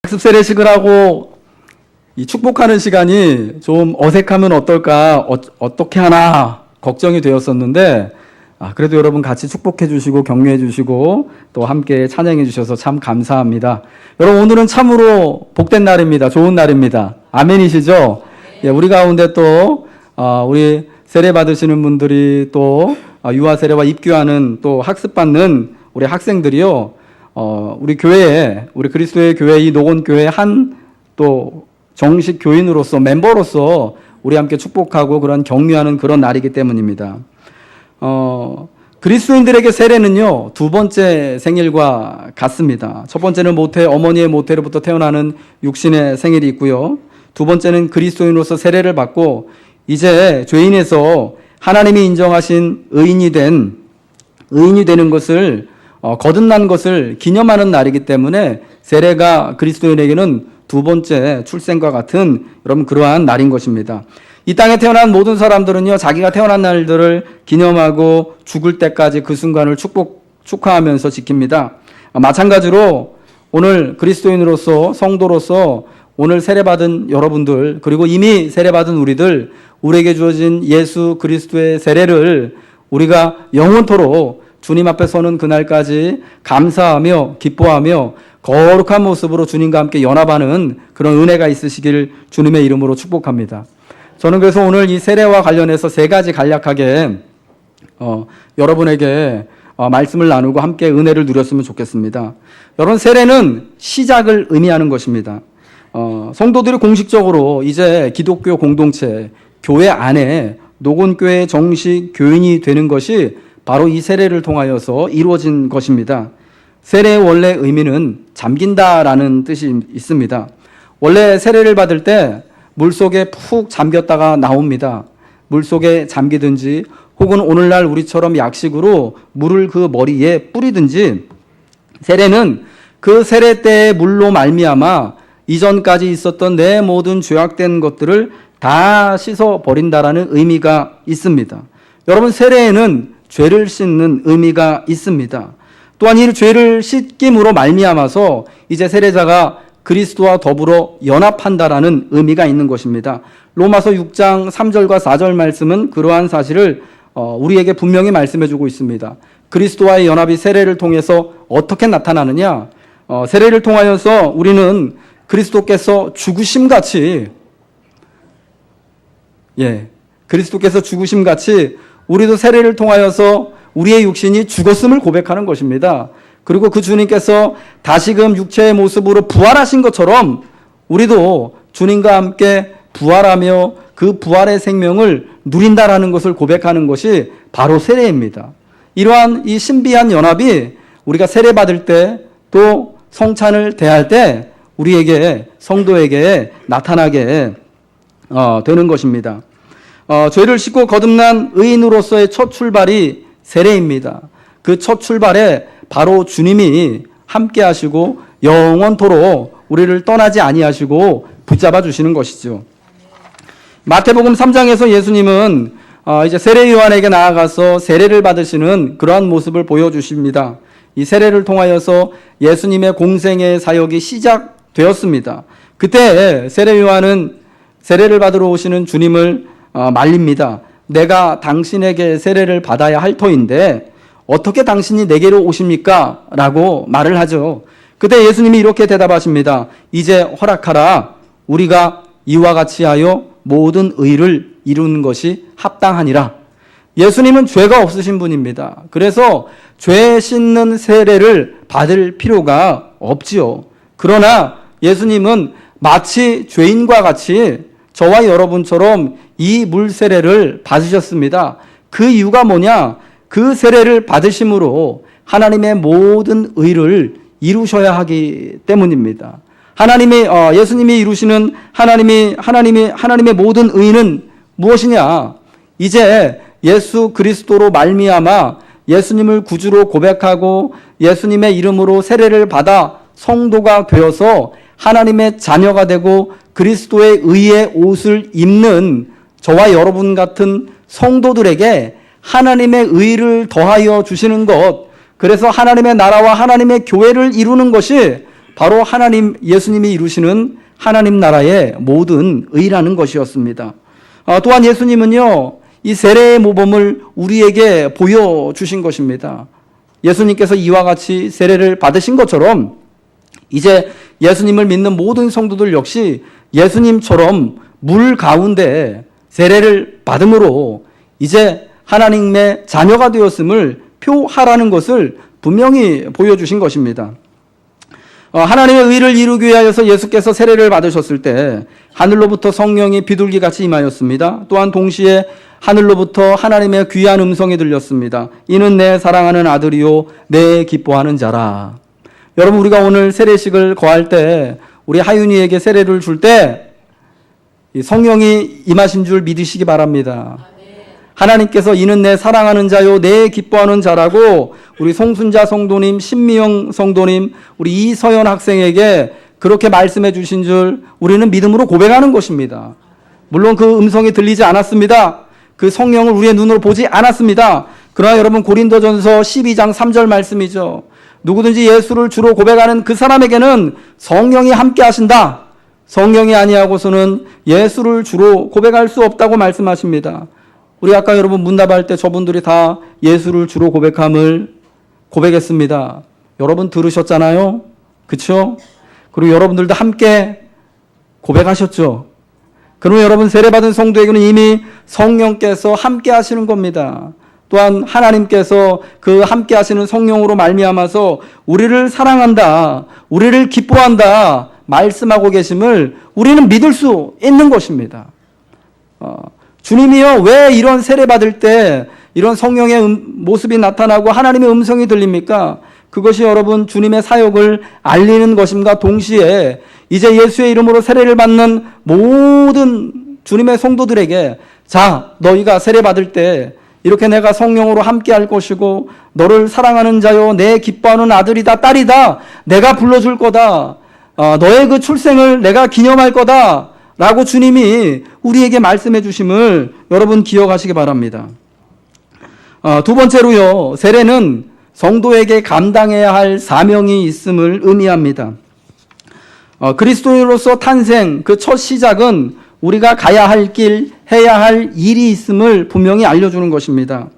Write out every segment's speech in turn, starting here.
학습 세례식을 하고 이 축복하는 시간이 좀 어색하면 어떨까, 어떻게 하나 걱정이 되었었는데, 그래도 여러분 같이 축복해 주시고 격려해 주시고 또 함께 찬양해 주셔서 참 감사합니다. 여러분 오늘은 참으로 복된 날입니다. 좋은 날입니다. 아멘이시죠? 예, 우리 가운데 또 우리 세례 받으시는 분들이 또 유아 세례와 입교하는 또 학습받는 우리 학생들이요. 우리 교회에, 우리 그리스도의 교회, 이 노건교회 한 또 정식 교인으로서, 멤버로서 우리 함께 축복하고 그런 격려하는 그런 날이기 때문입니다. 그리스도인들에게 세례는요, 두 번째 생일과 같습니다. 첫 번째는 어머니의 모태로부터 태어나는 육신의 생일이 있고요. 두 번째는 그리스도인으로서 세례를 받고 이제 죄인에서 하나님이 인정하신 의인이 되는 것을 거듭난 것을 기념하는 날이기 때문에 세례가 그리스도인에게는 두 번째 출생과 같은 여러분 그러한 날인 것입니다. 이 땅에 태어난 모든 사람들은요, 자기가 태어난 날들을 기념하고 죽을 때까지 그 순간을 축하하면서 지킵니다. 마찬가지로 오늘 그리스도인으로서, 성도로서 오늘 세례받은 여러분들, 그리고 이미 세례받은 우리에게 주어진 예수 그리스도의 세례를 우리가 영원토록 주님 앞에 서는 그날까지 감사하며 기뻐하며 거룩한 모습으로 주님과 함께 연합하는 그런 은혜가 있으시길 주님의 이름으로 축복합니다. 저는 그래서 오늘 이 세례와 관련해서 세 가지 간략하게 여러분에게 말씀을 나누고 함께 은혜를 누렸으면 좋겠습니다. 여러분, 세례는 시작을 의미하는 것입니다. 성도들이 공식적으로 이제 기독교 공동체, 교회 안에 노건교회의 정식 교인이 되는 것이 바로 이 세례를 통하여서 이루어진 것입니다. 세례의 원래 의미는 잠긴다라는 뜻이 있습니다. 원래 세례를 받을 때 물속에 푹 잠겼다가 나옵니다. 물속에 잠기든지 혹은 오늘날 우리처럼 약식으로 물을 그 머리에 뿌리든지, 세례는 그 세례 때의 물로 말미암아 이전까지 있었던 내 모든 죄악된 것들을 다 씻어버린다라는 의미가 있습니다. 여러분, 세례에는 죄를 씻는 의미가 있습니다. 또한 이 죄를 씻김으로 말미암아서 이제 세례자가 그리스도와 더불어 연합한다라는 의미가 있는 것입니다. 로마서 6장 3절과 4절 말씀은 그러한 사실을 우리에게 분명히 말씀해주고 있습니다. 그리스도와의 연합이 세례를 통해서 어떻게 나타나느냐? 세례를 통하여서 우리는 그리스도께서 죽으심같이 우리도 세례를 통하여서 우리의 육신이 죽었음을 고백하는 것입니다. 그리고 그 주님께서 다시금 육체의 모습으로 부활하신 것처럼 우리도 주님과 함께 부활하며 그 부활의 생명을 누린다라는 것을 고백하는 것이 바로 세례입니다. 이러한 이 신비한 연합이 우리가 세례받을 때 또 성찬을 대할 때 우리에게, 성도에게 나타나게 되는 것입니다. 죄를 씻고 거듭난 의인으로서의 첫 출발이 세례입니다. 그 첫 출발에 바로 주님이 함께 하시고 영원토록 우리를 떠나지 아니하시고 붙잡아 주시는 것이죠. 마태복음 3장에서 예수님은 이제 세례 요한에게 나아가서 세례를 받으시는 그러한 모습을 보여주십니다. 이 세례를 통하여서 예수님의 공생의 사역이 시작되었습니다. 그때 세례 요한은 세례를 받으러 오시는 주님을 말립니다. 내가 당신에게 세례를 받아야 할 터인데 어떻게 당신이 내게로 오십니까? 라고 말을 하죠. 그때 예수님이 이렇게 대답하십니다. 이제 허락하라. 우리가 이와 같이 하여 모든 의를 이루는 것이 합당하니라. 예수님은 죄가 없으신 분입니다. 그래서 죄 씻는 세례를 받을 필요가 없지요. 그러나 예수님은 마치 죄인과 같이 저와 여러분처럼 이 물 세례를 받으셨습니다. 그 이유가 뭐냐? 그 세례를 받으심으로 하나님의 모든 의를 이루셔야 하기 때문입니다. 예수님이 이루시는 하나님의 모든 의는 무엇이냐? 이제 예수 그리스도로 말미암아 예수님을 구주로 고백하고 예수님의 이름으로 세례를 받아 성도가 되어서 하나님의 자녀가 되고 그리스도의 의의 옷을 입는 저와 여러분 같은 성도들에게 하나님의 의를 더하여 주시는 것, 그래서 하나님의 나라와 하나님의 교회를 이루는 것이 바로 하나님 예수님이 이루시는 하나님 나라의 모든 의라는 것이었습니다. 또한 예수님은요, 이 세례의 모범을 우리에게 보여주신 것입니다. 예수님께서 이와 같이 세례를 받으신 것처럼 이제 예수님을 믿는 모든 성도들 역시 예수님처럼 물 가운데 세례를 받음으로 이제 하나님의 자녀가 되었음을 표하라는 것을 분명히 보여주신 것입니다. 하나님의 의를 이루기 위하여서 예수께서 세례를 받으셨을 때 하늘로부터 성령이 비둘기같이 임하였습니다. 또한 동시에 하늘로부터 하나님의 귀한 음성이 들렸습니다. 이는 내 사랑하는 아들이요 내 기뻐하는 자라. 여러분, 우리가 오늘 세례식을 거할 때 우리 하윤이에게 세례를 줄 때 성령이 임하신 줄 믿으시기 바랍니다. 하나님께서 이는 내 사랑하는 자요 내 기뻐하는 자라고 우리 송순자 성도님, 신미영 성도님, 우리 이서연 학생에게 그렇게 말씀해 주신 줄 우리는 믿음으로 고백하는 것입니다. 물론 그 음성이 들리지 않았습니다. 그 성령을 우리의 눈으로 보지 않았습니다. 그러나 여러분, 고린도전서 12장 3절 말씀이죠. 누구든지 예수를 주로 고백하는 그 사람에게는 성령이 함께 하신다. 성령이 아니하고서는 예수를 주로 고백할 수 없다고 말씀하십니다. 우리 아까 여러분 문답할 때 저분들이 다 예수를 주로 고백했습니다. 여러분 들으셨잖아요? 그렇죠? 그리고 여러분들도 함께 고백하셨죠? 그러면 여러분 세례받은 성도에게는 이미 성령께서 함께 하시는 겁니다. 또한 하나님께서 그 함께 하시는 성령으로 말미암아서 우리를 사랑한다, 우리를 기뻐한다 말씀하고 계심을 우리는 믿을 수 있는 것입니다. 주님이요, 왜 이런 세례 받을 때 이런 성령의 모습이 나타나고 하나님의 음성이 들립니까? 그것이 여러분 주님의 사역을 알리는 것임과 동시에 이제 예수의 이름으로 세례를 받는 모든 주님의 성도들에게 자, 너희가 세례 받을 때 이렇게 내가 성령으로 함께 할 것이고 너를 사랑하는 자요 내 기뻐하는 아들이다 딸이다 내가 불러줄 거다. 너의 그 출생을 내가 기념할 거다 라고 주님이 우리에게 말씀해 주심을 여러분 기억하시기 바랍니다. 두 번째로요, 세례는 성도에게 감당해야 할 사명이 있음을 의미합니다. 그리스도인으로서 탄생, 그 첫 시작은 우리가 가야 할 길, 해야 할 일이 있음을 분명히 알려주는 것입니다.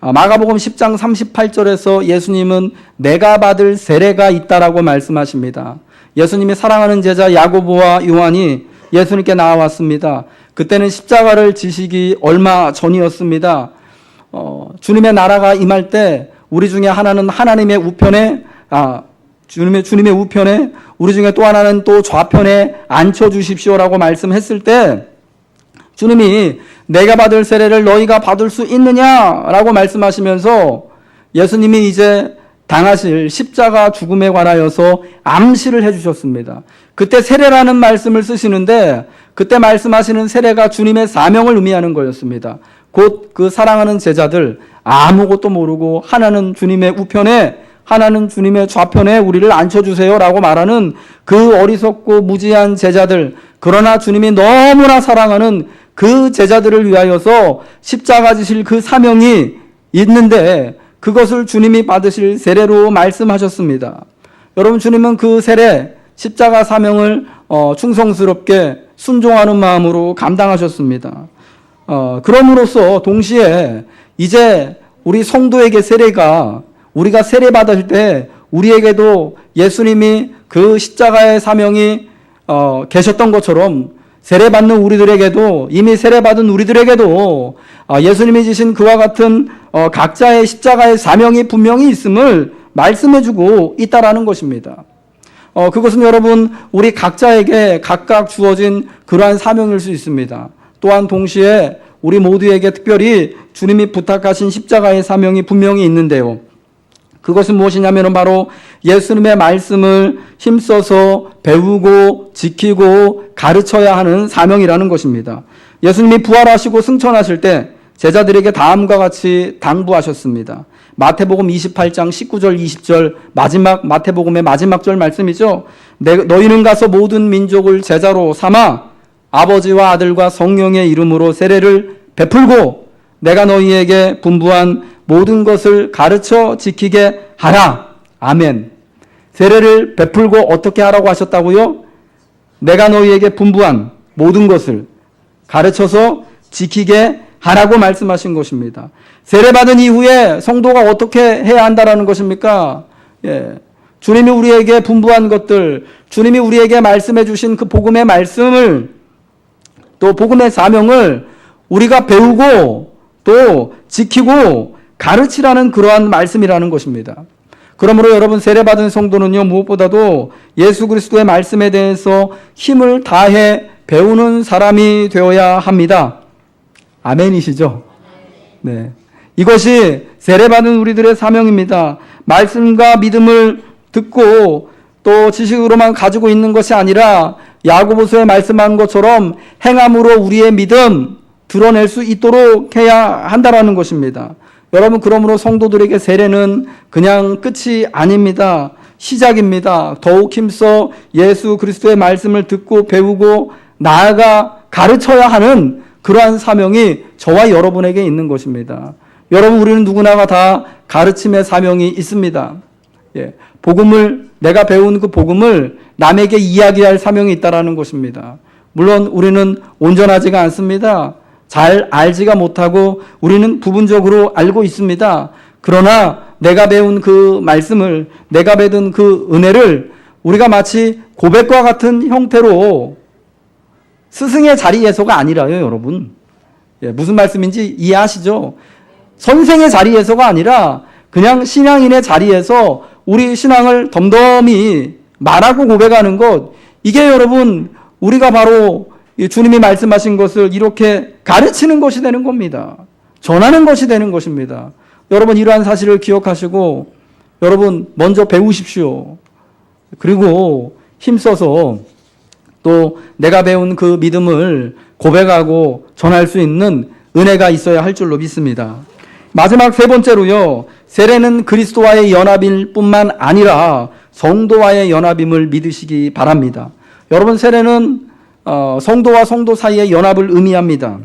마가복음 10장 38절에서 예수님은 내가 받을 세례가 있다라고 말씀하십니다. 예수님이 사랑하는 제자 야고보와 요한이 예수님께 나와왔습니다. 그때는 십자가를 지시기 얼마 전이었습니다. 주님의 나라가 임할 때 우리 중에 하나는 하나님의 우편에 주님의 우편에 우리 중에 또 하나는 또 좌편에 앉혀주십시오라고 말씀했을 때 주님이 내가 받을 세례를 너희가 받을 수 있느냐라고 말씀하시면서 예수님이 이제 당하실 십자가 죽음에 관하여서 암시를 해주셨습니다. 그때 세례라는 말씀을 쓰시는데 그때 말씀하시는 세례가 주님의 사명을 의미하는 거였습니다. 곧 그 사랑하는 제자들 아무것도 모르고 하나는 주님의 우편에 하나는 주님의 좌편에 우리를 앉혀주세요라고 말하는 그 어리석고 무지한 제자들, 그러나 주님이 너무나 사랑하는 그 제자들을 위하여서 십자가 지실 그 사명이 있는데 그것을 주님이 받으실 세례로 말씀하셨습니다. 여러분, 주님은 그 세례, 십자가 사명을 충성스럽게 순종하는 마음으로 감당하셨습니다. 그럼으로써 동시에 이제 우리 성도에게 세례가 우리가 세례 받을 때 우리에게도 예수님이 그 십자가의 사명이 계셨던 것처럼 세례받는 우리들에게도 이미 세례받은 우리들에게도 예수님이 지신 그와 같은 각자의 십자가의 사명이 분명히 있음을 말씀해주고 있다라는 것입니다. 그것은 여러분 우리 각자에게 각각 주어진 그러한 사명일 수 있습니다. 또한 동시에 우리 모두에게 특별히 주님이 부탁하신 십자가의 사명이 분명히 있는데요. 그것은 무엇이냐면 바로 예수님의 말씀을 힘써서 배우고 지키고 가르쳐야 하는 사명이라는 것입니다. 예수님이 부활하시고 승천하실 때 제자들에게 다음과 같이 당부하셨습니다. 마태복음 28장 19절 20절 마태복음의 마지막 절 말씀이죠. 너희는 가서 모든 민족을 제자로 삼아 아버지와 아들과 성령의 이름으로 세례를 베풀고 내가 너희에게 분부한 모든 것을 가르쳐 지키게 하라. 아멘. 세례를 베풀고 어떻게 하라고 하셨다고요? 내가 너희에게 분부한 모든 것을 가르쳐서 지키게 하라고 말씀하신 것입니다. 세례받은 이후에 성도가 어떻게 해야 한다라는 것입니까? 주님이 우리에게 분부한 것들, 주님이 우리에게 말씀해 주신 그 복음의 말씀을, 또 복음의 사명을 우리가 배우고 또 지키고 가르치라는 그러한 말씀이라는 것입니다. 그러므로 여러분, 세례받은 성도는요, 무엇보다도 예수 그리스도의 말씀에 대해서 힘을 다해 배우는 사람이 되어야 합니다. 아멘이시죠? 네. 이것이 세례받은 우리들의 사명입니다. 말씀과 믿음을 듣고 또 지식으로만 가지고 있는 것이 아니라 야고보서에 말씀한 것처럼 행함으로 우리의 믿음 드러낼 수 있도록 해야 한다라는 것입니다. 여러분, 그러므로 성도들에게 세례는 그냥 끝이 아닙니다. 시작입니다. 더욱 힘써 예수 그리스도의 말씀을 듣고 배우고 나아가 가르쳐야 하는 그러한 사명이 저와 여러분에게 있는 것입니다. 여러분, 우리는 누구나가 다 가르침의 사명이 있습니다. 복음을, 내가 배운 그 복음을 남에게 이야기할 사명이 있다라는 것입니다. 물론 우리는 온전하지가 않습니다. 잘 알지가 못하고 우리는 부분적으로 알고 있습니다. 그러나 내가 배운 그 말씀을, 내가 받은 그 은혜를 우리가 마치 고백과 같은 형태로 스승의 자리에서가 아니라요, 여러분. 무슨 말씀인지 이해하시죠? 선생의 자리에서가 아니라 그냥 신앙인의 자리에서 우리 신앙을 덤덤히 말하고 고백하는 것, 이게 여러분, 우리가 바로 주님이 말씀하신 것을 이렇게 가르치는 것이 되는 겁니다. 전하는 것이 되는 것입니다. 여러분, 이러한 사실을 기억하시고 여러분, 먼저 배우십시오. 그리고 힘써서 또 내가 배운 그 믿음을 고백하고 전할 수 있는 은혜가 있어야 할 줄로 믿습니다. 마지막 세 번째로요, 세례는 그리스도와의 연합일 뿐만 아니라 성도와의 연합임을 믿으시기 바랍니다. 여러분, 세례는 성도와 성도 사이의 연합을 의미합니다.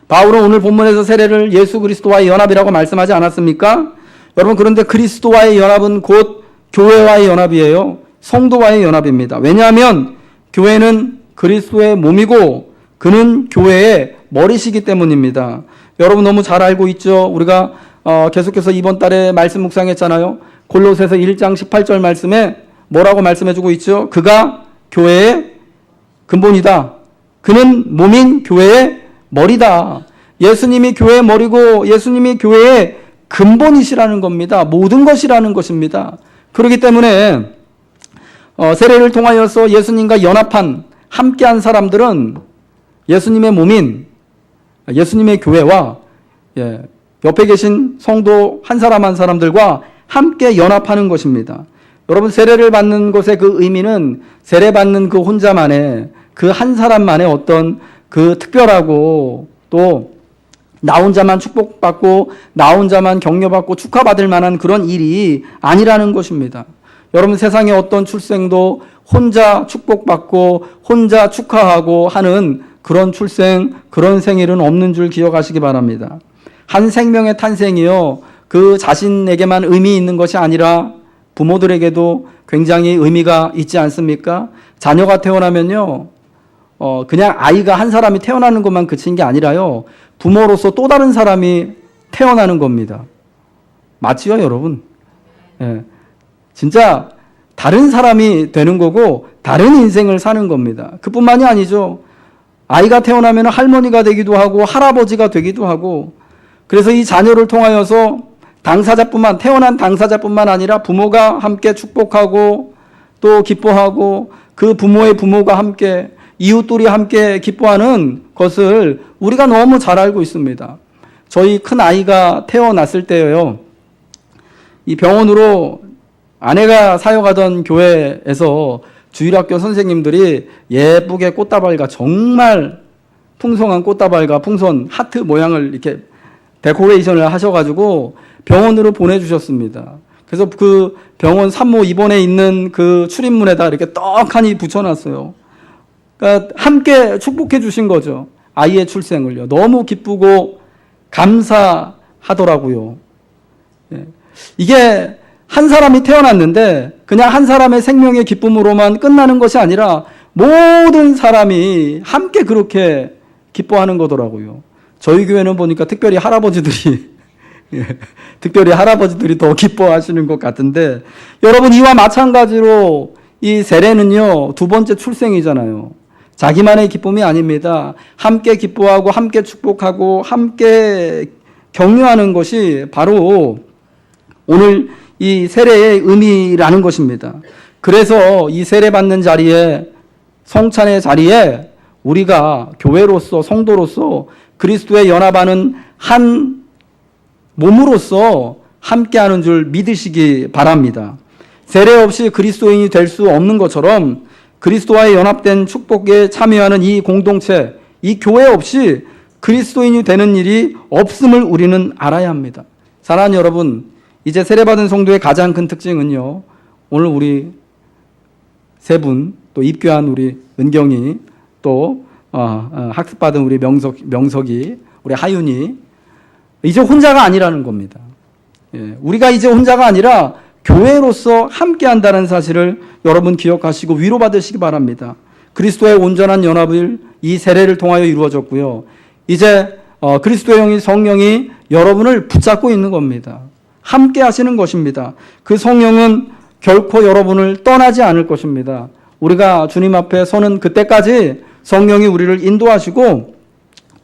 바울은 오늘 본문에서 세례를 예수 그리스도와의 연합이라고 말씀하지 않았습니까? 여러분, 그런데 그리스도와의 연합은 곧 교회와의 연합이에요. 성도와의 연합입니다. 왜냐하면 교회는 그리스도의 몸이고 그는 교회의 머리시기 때문입니다. 여러분, 너무 잘 알고 있죠? 우리가 계속해서 이번 달에 말씀 묵상했잖아요. 골로새서 1장 18절 말씀에 뭐라고 말씀해주고 있죠? 그가 교회의 근본이다. 그는 몸인 교회의 머리다. 예수님이 교회의 머리고 예수님이 교회의 근본이시라는 겁니다. 모든 것이라는 것입니다. 그렇기 때문에 세례를 통하여서 예수님과 연합한, 함께한 사람들은 예수님의 몸인 예수님의 교회와 옆에 계신 성도 한 사람 한 사람들과 함께 연합하는 것입니다. 여러분, 세례를 받는 것의 그 의미는 세례받는 그 혼자만의, 그 한 사람만의 어떤 그 특별하고 또 나 혼자만 축복받고 나 혼자만 격려받고 축하받을 만한 그런 일이 아니라는 것입니다. 여러분, 세상의 어떤 출생도 혼자 축복받고 혼자 축하하고 하는 그런 출생, 그런 생일은 없는 줄 기억하시기 바랍니다. 한 생명의 탄생이요, 그 자신에게만 의미 있는 것이 아니라 부모들에게도 굉장히 의미가 있지 않습니까? 자녀가 태어나면요, 그냥 아이가 한 사람이 태어나는 것만 그친 게 아니라요, 부모로서 또 다른 사람이 태어나는 겁니다. 맞지요, 여러분? 진짜 다른 사람이 되는 거고 다른 인생을 사는 겁니다. 그뿐만이 아니죠. 아이가 태어나면 할머니가 되기도 하고 할아버지가 되기도 하고, 그래서 이 자녀를 통하여서 태어난 당사자뿐만 아니라 부모가 함께 축복하고 또 기뻐하고 그 부모의 부모가 함께, 이웃들이 함께 기뻐하는 것을 우리가 너무 잘 알고 있습니다. 저희 큰 아이가 태어났을 때요, 이 병원으로 아내가 사역하던 교회에서 주일학교 선생님들이 예쁘게 꽃다발과, 정말 풍성한 꽃다발과 풍선 하트 모양을 이렇게 데코레이션을 하셔가지고 병원으로 보내주셨습니다. 그래서 그 병원 산모 입원에 있는 그 출입문에다 이렇게 떡하니 붙여놨어요. 그러니까 함께 축복해 주신 거죠. 아이의 출생을요. 너무 기쁘고 감사하더라고요. 이게 한 사람이 태어났는데 그냥 한 사람의 생명의 기쁨으로만 끝나는 것이 아니라 모든 사람이 함께 그렇게 기뻐하는 거더라고요. 저희 교회는 보니까 특별히 할아버지들이 더 기뻐하시는 것 같은데, 여러분 이와 마찬가지로 이 세례는요, 두 번째 출생이잖아요. 자기만의 기쁨이 아닙니다. 함께 기뻐하고 함께 축복하고 함께 격려하는 것이 바로 오늘 이 세례의 의미라는 것입니다. 그래서 이 세례 받는 자리에, 성찬의 자리에 우리가 교회로서, 성도로서 그리스도에 연합하는 한 몸으로서 함께하는 줄 믿으시기 바랍니다. 세례 없이 그리스도인이 될 수 없는 것처럼 그리스도와의 연합된 축복에 참여하는 이 공동체, 이 교회 없이 그리스도인이 되는 일이 없음을 우리는 알아야 합니다. 사랑하는 여러분, 이제 세례받은 성도의 가장 큰 특징은요, 오늘 우리 세 분, 또 입교한 우리 은경이, 또 학습받은 우리 명석이, 우리 하윤이 이제 혼자가 아니라는 겁니다. 우리가 이제 혼자가 아니라 교회로서 함께한다는 사실을 여러분 기억하시고 위로받으시기 바랍니다. 그리스도의 온전한 연합을 이 세례를 통하여 이루어졌고요. 이제 그리스도의 영이, 성령이 여러분을 붙잡고 있는 겁니다. 함께 하시는 것입니다. 그 성령은 결코 여러분을 떠나지 않을 것입니다. 우리가 주님 앞에 서는 그때까지 성령이 우리를 인도하시고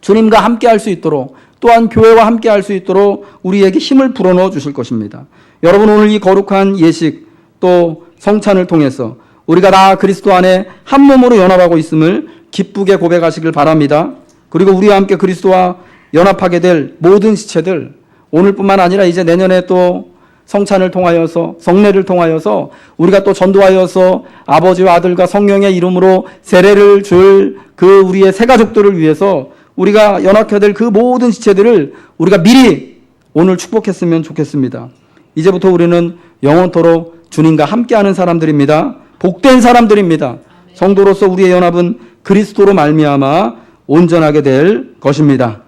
주님과 함께 할 수 있도록, 또한 교회와 함께 할 수 있도록 우리에게 힘을 불어넣어 주실 것입니다. 여러분, 오늘 이 거룩한 예식, 또 성찬을 통해서 우리가 다 그리스도 안에 한 몸으로 연합하고 있음을 기쁘게 고백하시길 바랍니다. 그리고 우리와 함께 그리스도와 연합하게 될 모든 지체들, 오늘뿐만 아니라 이제 내년에 또 성찬을 통하여서, 성례를 통하여서 우리가 또 전도하여서 아버지와 아들과 성령의 이름으로 세례를 줄 그 우리의 새 가족들을 위해서 우리가 연합해야 될 그 모든 지체들을 우리가 미리 오늘 축복했으면 좋겠습니다. 이제부터 우리는 영원토록 주님과 함께하는 사람들입니다. 복된 사람들입니다. 성도로서 우리의 연합은 그리스도로 말미암아 온전하게 될 것입니다.